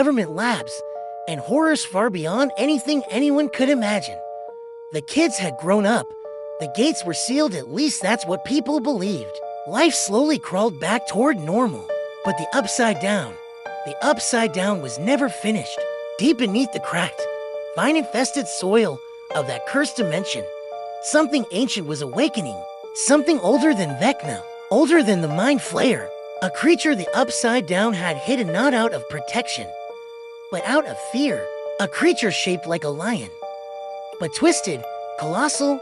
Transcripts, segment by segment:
government labs, and horrors far beyond anything anyone could imagine. The kids had grown up. The gates were sealed, at least that's what people believed. Life slowly crawled back toward normal. But the Upside Down was never finished. Deep beneath the cracked, vine-infested soil of that cursed dimension, something ancient was awakening. Something older than Vecna, older than the Mind Flayer. A creature the Upside Down had hidden not out of protection, but out of fear. A creature shaped like a lion, but twisted, colossal,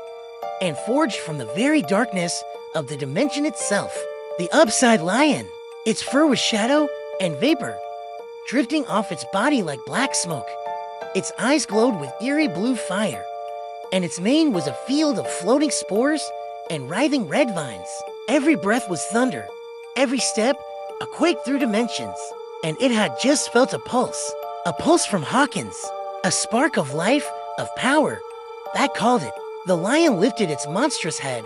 and forged from the very darkness of the dimension itself. The Upside Lion. Its fur was shadow and vapor, drifting off its body like black smoke. Its eyes glowed with eerie blue fire, and its mane was a field of floating spores and writhing red vines. Every breath was thunder, every step a quake through dimensions, and it had just felt a pulse from Hawkins, a spark of life, of power. That called it. The lion lifted its monstrous head,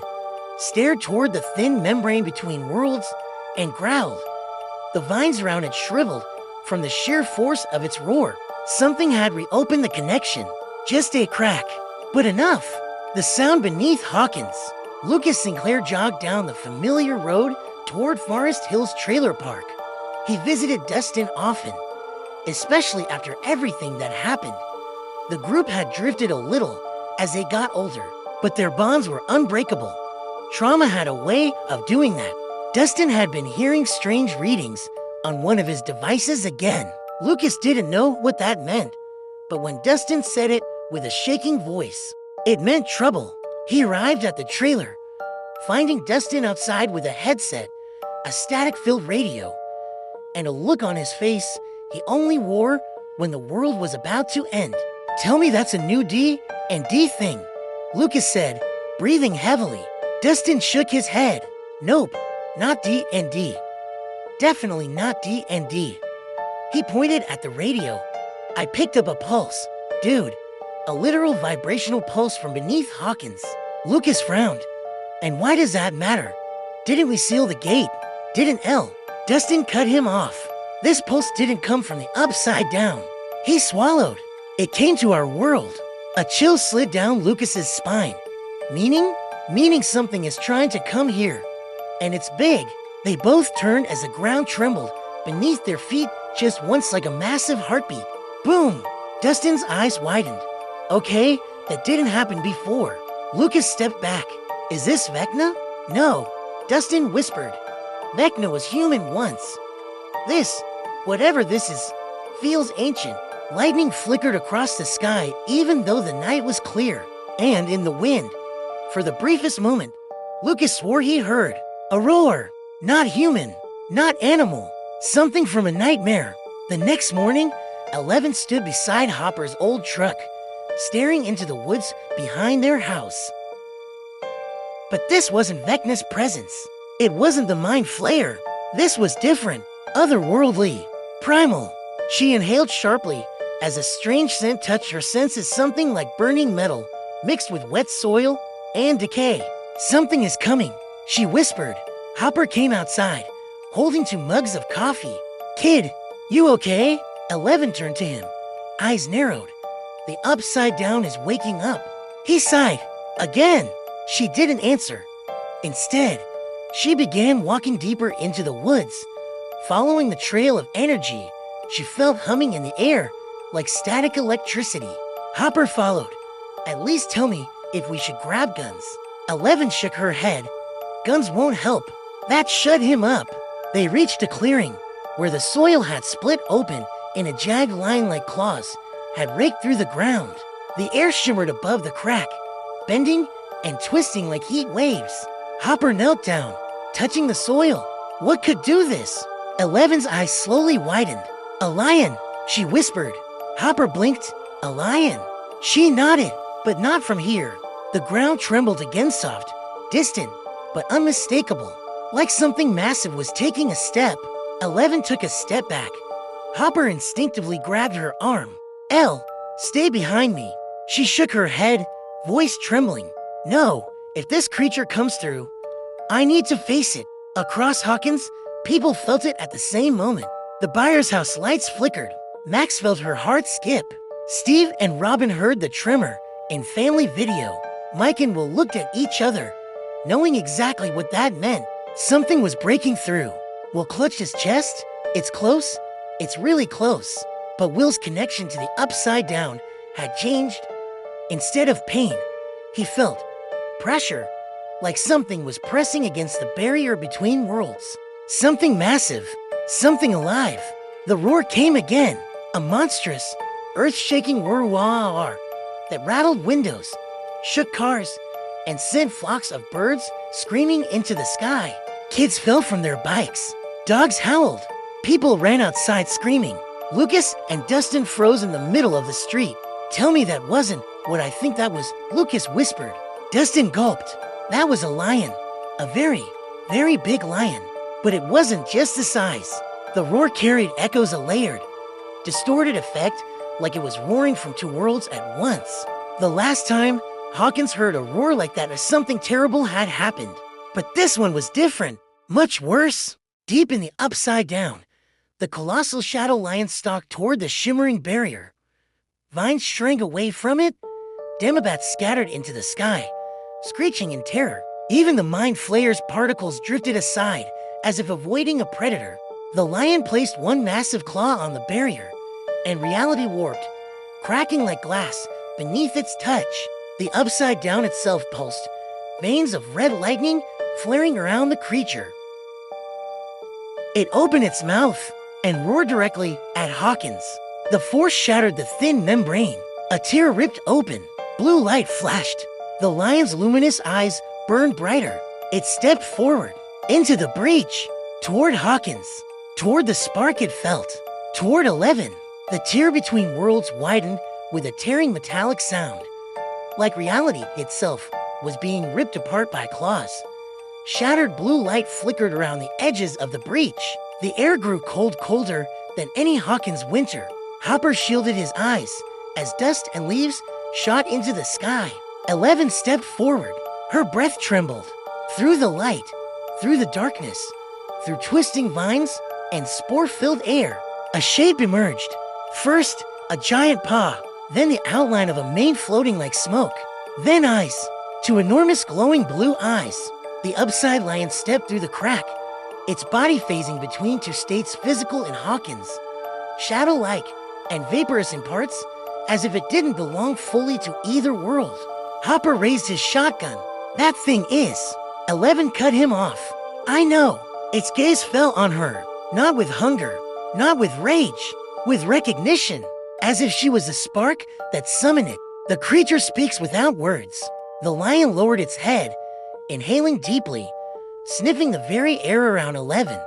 stared toward the thin membrane between worlds, and growled. The vines around it shriveled from the sheer force of its roar. Something had reopened the connection. Just a crack, but enough. The sound beneath Hawkins. Lucas Sinclair jogged down the familiar road toward Forest Hills Trailer Park. He visited Dustin often, especially after everything that happened. The group had drifted a little as they got older, but their bonds were unbreakable. Trauma had a way of doing that. Dustin had been hearing strange readings on one of his devices again. Lucas didn't know what that meant, but when Dustin said it with a shaking voice, it meant trouble. He arrived at the trailer, finding Dustin outside with a headset, a static-filled radio, and a look on his face he only wore when the world was about to end. "Tell me that's a new D&D thing," Lucas said, breathing heavily. Dustin shook his head. "Nope, not D&D. Definitely not D&D." He pointed at the radio. "I picked up a pulse, dude. A literal vibrational pulse from beneath Hawkins." Lucas frowned. "And why does that matter? Didn't we seal the gate? Didn't L?" Dustin cut him off. "This pulse didn't come from the Upside Down." He swallowed. "It came to our world." A chill slid down Lucas's spine. Meaning something is trying to come here. And it's big." They both turned as the ground trembled beneath their feet just once, like a massive heartbeat. Boom! Dustin's eyes widened. "Okay, that didn't happen before." Lucas stepped back. "Is this Vecna?" "No," Dustin whispered. "Vecna was human once. This, whatever this is, feels ancient." Lightning flickered across the sky even though the night was clear, and in the wind. For the briefest moment, Lucas swore he heard a roar. Not human, not animal, something from a nightmare. The next morning, 11 stood beside Hopper's old truck, staring into the woods behind their house. But this wasn't Vecna's presence. It wasn't the Mind Flayer. This was different, otherworldly, primal. She inhaled sharply as a strange scent touched her senses, something like burning metal mixed with wet soil and decay. "Something is coming," she whispered. Hopper came outside, holding 2 mugs of coffee. "Kid, you okay?" 11 turned to him, eyes narrowed. "The Upside Down is waking up." He sighed. "Again." She didn't answer. Instead, she began walking deeper into the woods, following the trail of energy she felt humming in the air like static electricity. Hopper followed. "At least tell me if we should grab guns." 11 shook her head. "Guns won't help." That shut him up. They reached a clearing where the soil had split open in a jagged line like claws had raked through the ground. The air shimmered above the crack, bending and twisting like heat waves. Hopper knelt down, touching the soil. What could do this? 11's eyes slowly widened. "A lion," she whispered. Hopper blinked. "A lion." She nodded, but not from here. The ground trembled again, soft, distant, but unmistakable, like something massive was taking a step. 11 took a step back. Hopper instinctively grabbed her arm. "Elle, stay behind me." She shook her head, voice trembling. "No, if this creature comes through, I need to face it." Across Hawkins, people felt it at the same moment. The buyer's house lights flickered. Max felt her heart skip. Steve and Robin heard the tremor in family video. Mike and Will looked at each other, knowing exactly what that meant. Something was breaking through. Will clutched his chest. It's close. It's really close. But Will's connection to the upside down had changed. Instead of pain, he felt pressure, like something was pressing against the barrier between worlds. Something massive, something alive. The roar came again, a monstrous, earth-shaking roar that rattled windows, shook cars, and sent flocks of birds screaming into the sky. Kids fell from their bikes. Dogs howled. People ran outside screaming. Lucas and Dustin froze in the middle of the street. "Tell me that wasn't what I think that was," Lucas whispered. Dustin gulped. That was a lion. A very, very big lion. But it wasn't just the size. The roar carried echoes, a layered, distorted effect, like it was roaring from two worlds at once. The last time Hawkins heard a roar like that, something terrible had happened. But this one was different. Much worse. Deep in the upside down, the colossal shadow lion stalked toward the shimmering barrier. Vines shrank away from it. Demobats scattered into the sky, screeching in terror. Even the mind flayer's particles drifted aside, as if avoiding a predator. The lion placed one massive claw on the barrier, and reality warped, cracking like glass beneath its touch. The upside down itself pulsed, veins of red lightning flaring around the creature. It opened its mouth and roared directly at Hawkins. The force shattered the thin membrane. A tear ripped open. Blue light flashed. The lion's luminous eyes burned brighter. It stepped forward, into the breach, toward Hawkins, toward the spark it felt, toward 11. The tear between worlds widened with a tearing metallic sound, like reality itself was being ripped apart by claws. Shattered blue light flickered around the edges of the breach. The air grew cold, colder than any Hawkins winter. Hopper shielded his eyes as dust and leaves shot into the sky. 11 stepped forward. Her breath trembled. Through the light, through the darkness, through twisting vines and spore-filled air, a shape emerged. First, a giant paw, then the outline of a mane floating like smoke, then eyes, two enormous glowing blue eyes. The upside lion stepped through the crack, its body phasing between two states, physical and Hawkins, shadow-like and vaporous in parts, as if it didn't belong fully to either world. Hopper raised his shotgun. "That thing is." 11 cut him off. "I know." Its gaze fell on her, not with hunger, not with rage, with recognition, as if she was the spark that summoned it. The creature speaks without words. The lion lowered its head, inhaling deeply, sniffing the very air around 11.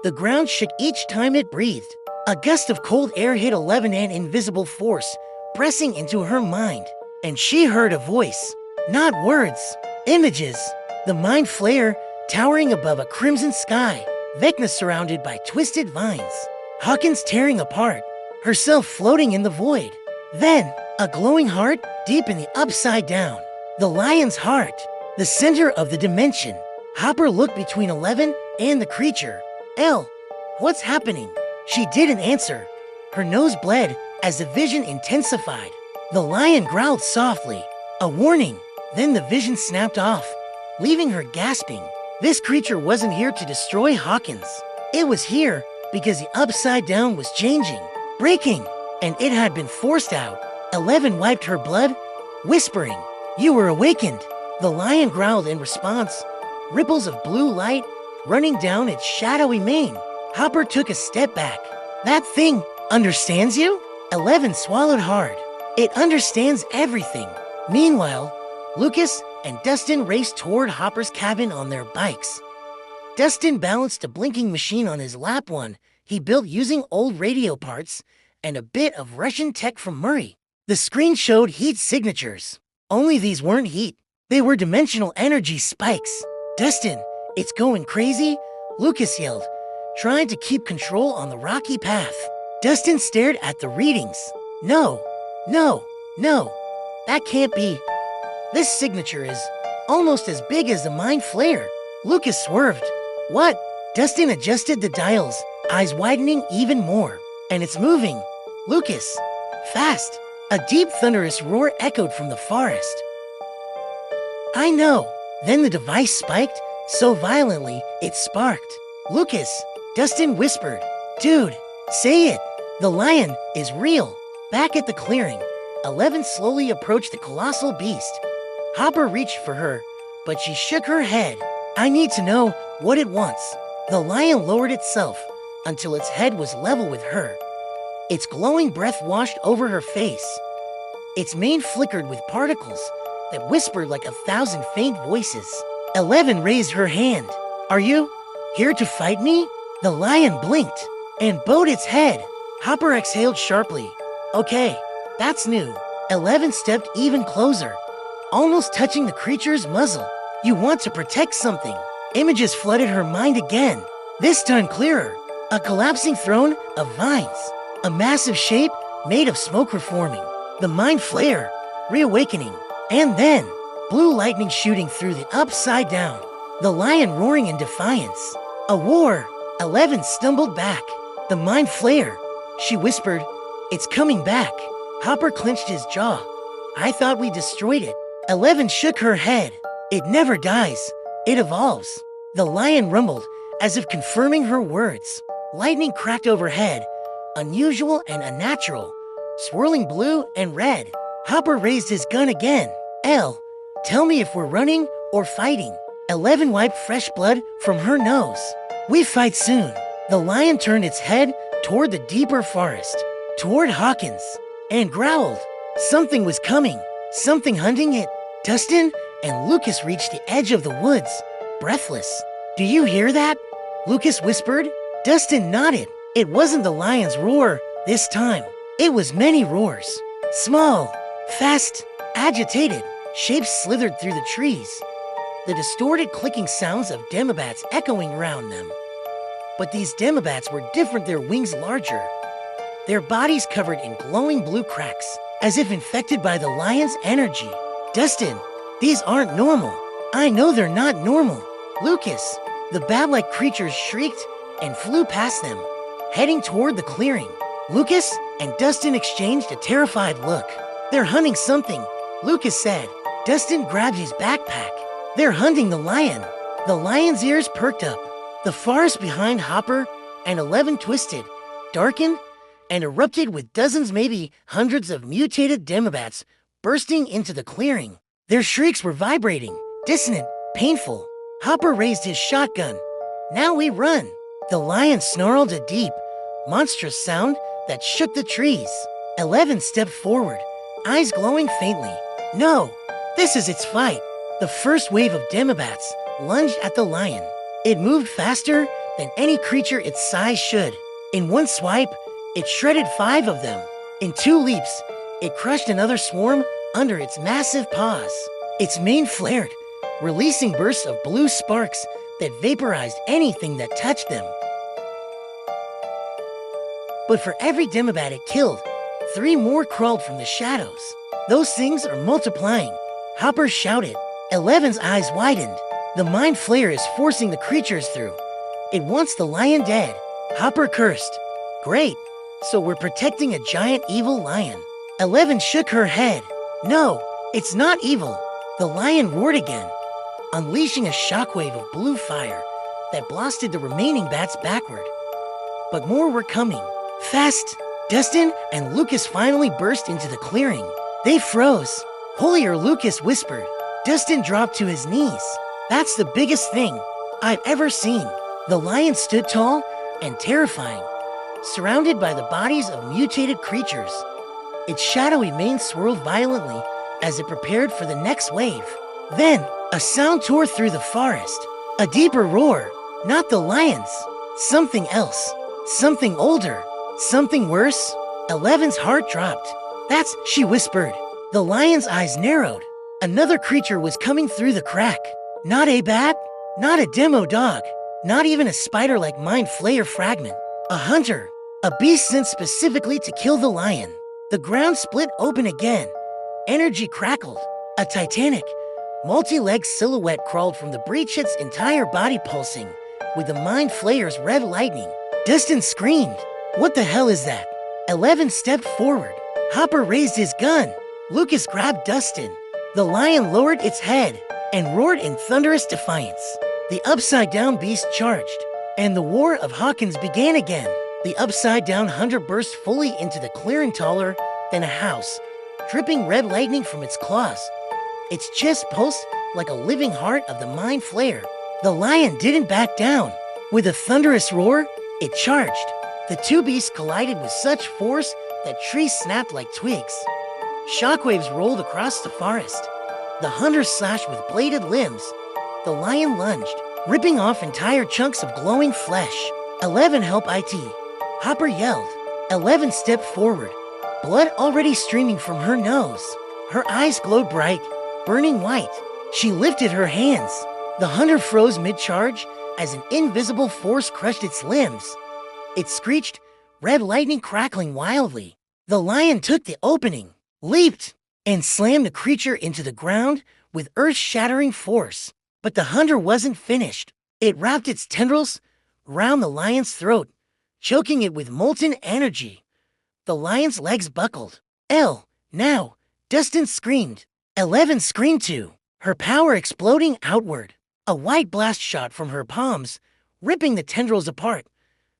The ground shook each time it breathed. A gust of cold air hit 11, an invisible force pressing into her mind. And she heard a voice, not words, images. The mind flayer towering above a crimson sky, Vecna surrounded by twisted vines. Hawkins tearing apart, herself floating in the void. Then, a glowing heart deep in the upside down. The lion's heart, the center of the dimension. Hopper looked between 11 and the creature. "Elle, what's happening?" She didn't answer. Her nose bled as the vision intensified. The lion growled softly, a warning. Then the vision snapped off, leaving her gasping. This creature wasn't here to destroy Hawkins. It was here because the upside down was changing, breaking, and it had been forced out. 11 wiped her blood, whispering, "You were awakened." The lion growled in response, ripples of blue light running down its shadowy mane. Hopper took a step back. "That thing understands you?" 11 swallowed hard. "It understands everything." Meanwhile, Lucas and Dustin raced toward Hopper's cabin on their bikes. Dustin balanced a blinking machine on his lap, one he built using old radio parts and a bit of Russian tech from Murray. The screen showed heat signatures. Only these weren't heat. They were dimensional energy spikes. "Dustin, it's going crazy," Lucas yelled, trying to keep control on the rocky path. Dustin stared at the readings. No, that can't be. This signature is almost as big as the mind flayer." Lucas swerved. "What?" Dustin adjusted the dials, eyes widening even more. "And it's moving. Lucas, fast! A deep thunderous roar echoed from the forest. I know. Then the device spiked so violently it sparked. Lucas, Dustin whispered. Dude, say it. The lion is real. Back at the clearing, 11 slowly approached the colossal beast. Hopper reached for her, but she shook her head. I need to know what it wants. The lion lowered itself until its head was level with her. Its glowing breath washed over her face. Its mane flickered with particles that whispered like 1,000 faint voices. 11 raised her hand. Are you here to fight me? The lion blinked and bowed its head. Hopper exhaled sharply. Okay, that's new. 11 stepped even closer, almost touching the creature's muzzle. You want to protect something. Images flooded her mind again, this time clearer. A collapsing throne of vines. A massive shape made of smoke reforming. The mind Flayer, reawakening. And then, blue lightning shooting through the upside down. The lion roaring in defiance. A war. 11 stumbled back. The mind Flayer, she whispered, it's coming back. Hopper clenched his jaw. I thought we destroyed it. 11 shook her head. It never dies. It evolves. The lion rumbled, as if confirming her words. Lightning cracked overhead, unusual and unnatural, swirling blue and red. Hopper raised his gun again. L, tell me if we're running or fighting. 11 wiped fresh blood from her nose. We fight soon. The lion turned its head toward the deeper forest, toward Hawkins, and growled. Something was coming, something hunting it. Dustin and Lucas reached the edge of the woods, breathless. Do you hear that? Lucas whispered. Dustin nodded. It wasn't the lion's roar this time. It was many roars. Small, fast, agitated. Shapes slithered through the trees, the distorted clicking sounds of Demobats echoing around them. But these Demobats were different, their wings larger, their bodies covered in glowing blue cracks, as if infected by the lion's energy. Dustin, these aren't normal. I know they're not normal. Lucas, the bat-like creatures shrieked and flew past them, heading toward the clearing. Lucas and Dustin exchanged a terrified look. They're hunting something, Lucas said. Dustin grabbed his backpack. They're hunting the lion. The lion's ears perked up. The forest behind Hopper and 11 twisted, darkened, and erupted with dozens, maybe hundreds of mutated Demobats bursting into the clearing. Their shrieks were vibrating, dissonant, painful. Hopper raised his shotgun. Now we run. The lion snarled a deep, monstrous sound that shook the trees. 11 stepped forward, eyes glowing faintly. No, this is its fight. The first wave of Demobats lunged at the lion. It moved faster than any creature its size should. In one swipe, it shredded 5 of them. In 2 leaps, it crushed another swarm under its massive paws. Its mane flared, releasing bursts of blue sparks that vaporized anything that touched them. But for every Demobat it killed, 3 more crawled from the shadows. Those things are multiplying, Hopper shouted. 11's eyes widened. The mind Flayer is forcing the creatures through. It wants the lion dead. Hopper cursed. Great, so we're protecting a giant evil lion. 11 shook her head. No, it's not evil. The lion roared again, unleashing a shockwave of blue fire that blasted the remaining bats backward. But more were coming. Fast! Dustin and Lucas finally burst into the clearing. They froze. Holier, Lucas whispered. Dustin dropped to his knees. That's the biggest thing I've ever seen. The lion stood tall and terrifying, surrounded by the bodies of mutated creatures. Its shadowy mane swirled violently as it prepared for the next wave. Then, a sound tore through the forest. A deeper roar. Not the lion's. Something else. Something older. Something worse. 11's heart dropped. That's, she whispered. The lion's eyes narrowed. Another creature was coming through the crack. Not a bat, not a demo dog, not even a spider-like mind Flayer fragment. A hunter, a beast sent specifically to kill the lion. The ground split open again. Energy crackled. A titanic, multi-legged silhouette crawled from the breach, its entire body pulsing with the mind Flayer's red lightning. Dustin screamed. What the hell is that? 11 stepped forward. Hopper raised his gun. Lucas grabbed Dustin. The lion lowered its head and roared in thunderous defiance. The upside-down beast charged, and the war of Hawkins began again. The upside-down hunter burst fully into the clearing taller than a house, dripping red lightning from its claws. Its chest pulsed like a living heart of the mind Flayer. The lion didn't back down. With a thunderous roar, it charged. The two beasts collided with such force that trees snapped like twigs. Shockwaves rolled across the forest. The hunter slashed with bladed limbs. The lion lunged, ripping off entire chunks of glowing flesh. 11 help IT. Hopper yelled. 11 stepped forward, blood already streaming from her nose. Her eyes glowed bright, burning white. She lifted her hands. The hunter froze mid-charge as an invisible force crushed its limbs. It screeched, red lightning crackling wildly. The lion took the opening, leaped, and slammed the creature into the ground with earth-shattering force. But the hunter wasn't finished. It wrapped its tendrils round the lion's throat, choking it with molten energy. The lion's legs buckled. Now, Dustin screamed. 11 screamed too, her power exploding outward. A white blast shot from her palms, ripping the tendrils apart.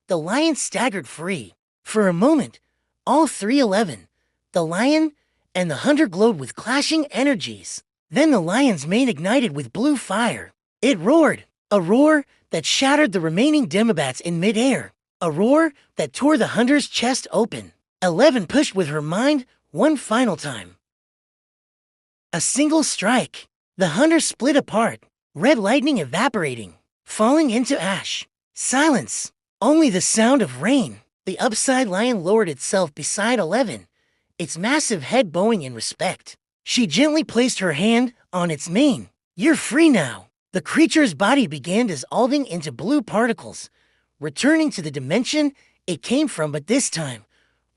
The lion staggered free. For a moment, all 311, the lion and the hunter glowed with clashing energies. Then the lion's mane ignited with blue fire. It roared, a roar that shattered the remaining Demobats in midair, a roar that tore the hunter's chest open. 11 pushed with her mind one final time. A single strike. The hunter split apart, red lightning evaporating, falling into ash. Silence. Only the sound of rain. The upside lion lowered itself beside 11, its massive head bowing in respect. She gently placed her hand on its mane. You're free now. The creature's body began dissolving into blue particles, returning to the dimension it came from, but this time,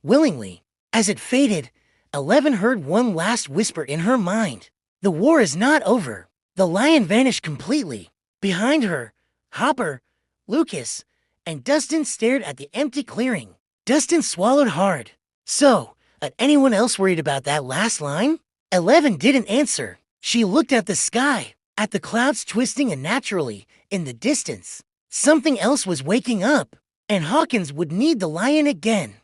willingly. As it faded, 11 heard one last whisper in her mind. The war is not over. The lion vanished completely. Behind her, Hopper, Lucas, and Dustin stared at the empty clearing. Dustin swallowed hard. So, anyone else worried about that last line? 11 didn't answer. She looked at the sky, at the clouds twisting unnaturally in the distance. Something else was waking up, and Hawkins would need the lion again.